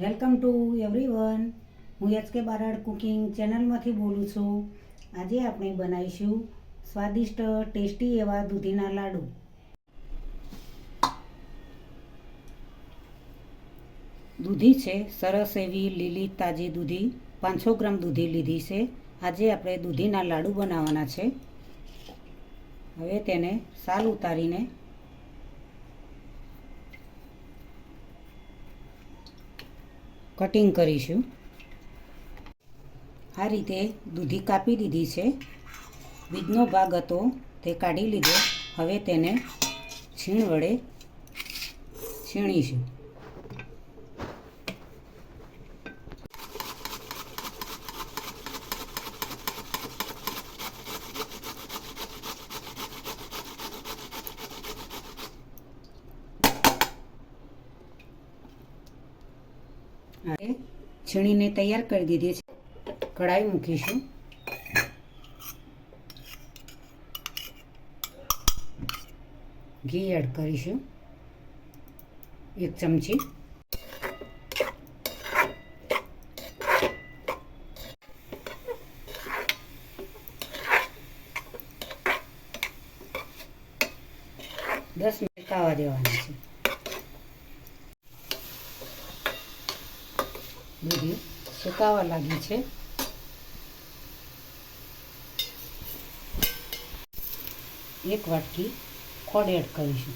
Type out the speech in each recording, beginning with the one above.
Welcome to everyone. હું HK Barad cooking ચેનલમાંથી બોલું છું. આજે આપણે બનાવીશું સ્વાદિષ્ટ ટેસ્ટી એવા દૂધીના લાડુ. દૂધી છે સરસ એવી લીલી તાજી દૂધી, 500 ગ્રામ દૂધી લીધી છે. આજે આપણે દૂધીના લાડુ બનાવવાના છે. હવે તેને સાલ ઉતારીને કટિંગ કરીશું. આ રીતે દૂધી કાપી દીધી છે. બીજનો ભાગ હતો તે કાઢી લીધો. હવે તેને છીણ વડે છીણીશું. હવે છીણીને તૈયાર કરી દીધી છે. કઢાઈ મૂકીશું. ઘી એડ કરીશું 1 ચમચી. દસ મિનિટ આવવા દેવાના છે. દૂધી સુકાવા લાગી છે. એક વાટકી ખોળ એડ કરીશું.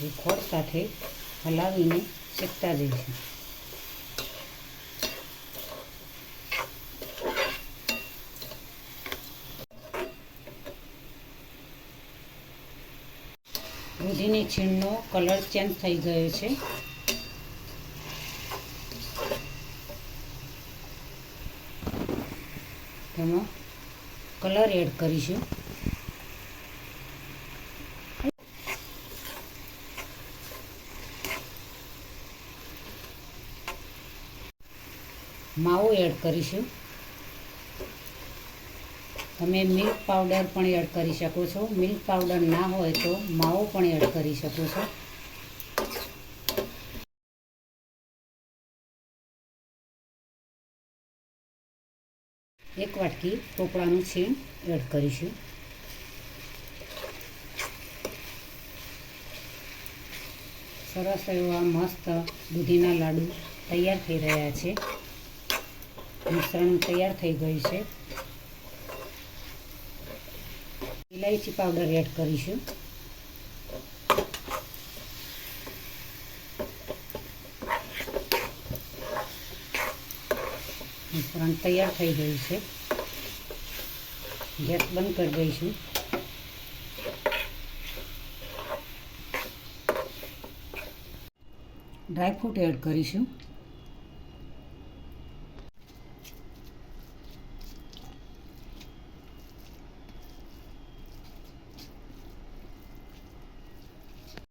એ ખોળ સાથે હલાવીને શેકતા જઈશું. દૂધીની છીણનો કલર ચેન્જ થઈ ગયો છે. તેમાં કલર એડ કરીશું. માવો એડ કરીશું. તમે મિલ્ક પાવડર પણ એડ કરી શકો છો. મિલ્ક પાવડર ના હોય તો માવો પણ એડ કરી શકો છો. એક વાટકી ટોપરાનું છીણ એડ કરીશું. સરસ એવા મસ્ત દૂધીના લાડુ તૈયાર થઈ રહ્યા છે. મિશ્રણ તૈયાર થઈ ગયું છે. ઇલાયચી પાવડર એડ કરીશું. મિશ્રણ તૈયાર થઈ ગયું છે. ગેસ બંધ કરી દઈશું. ડ્રાયફ્રૂટ એડ કરીશું.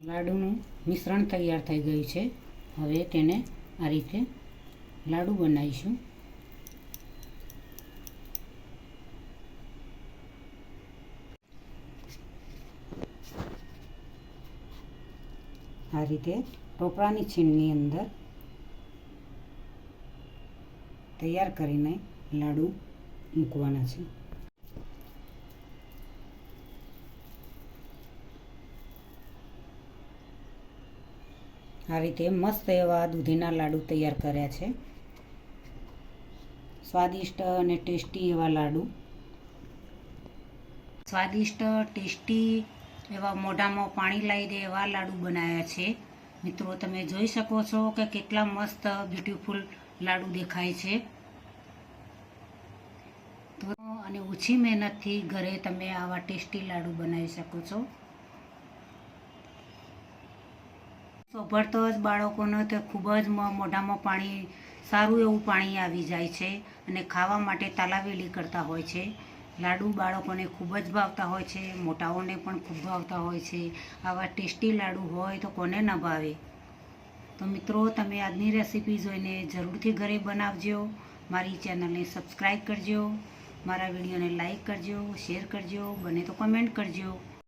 લાડુનું મિશ્રણ તૈયાર થઈ ગયું છે. હવે તેને આ રીતે લાડુ બનાવીશું. આ રીતે ટોપરાની છીણની અંદર તૈયાર કરીને લાડુ મૂકવાના છે. આ રીતે મસ્ત એવા દૂધીના લાડુ તૈયાર કર્યા છે. સ્વાદિષ્ટ અને ટેસ્ટી એવા લાડુ. સ્વાદિષ્ટ ટેસ્ટી એવા મોઢામાં પાણી લાવી દે એવા લાડુ બનાવ્યા છે. મિત્રો તમે જોઈ શકો છો કે કેટલા મસ્ત બ્યુટીફુલ લાડુ દેખાય છે. તો અને ઓછી મહેનતથી ઘરે તમે આવા ટેસ્ટી લાડુ બનાવી શકો છો. સોભરતો જ બાળકોને તો ખૂબ જ મોઢામાં પાણી, સારું એવું પાણી આવી જાય છે અને ખાવા માટે તાલાવેલી કરતા હોય છે. લાડુ બાળકોને ખૂબ જ ભાવતા હોય છે, મોટાઓને પણ ખૂબ ભાવતા હોય છે. આવા ટેસ્ટી લાડુ હોય તો કોને ન ભાવે. તો મિત્રો તમે આજની રેસીપી જોઈને જરૂરથી ઘરે બનાવજો. મારી ચેનલને સબસ્ક્રાઈબ કરજો. મારા વિડીયોને લાઈક કરજો, શેર કરજો, બને તો કમેન્ટ કરજો.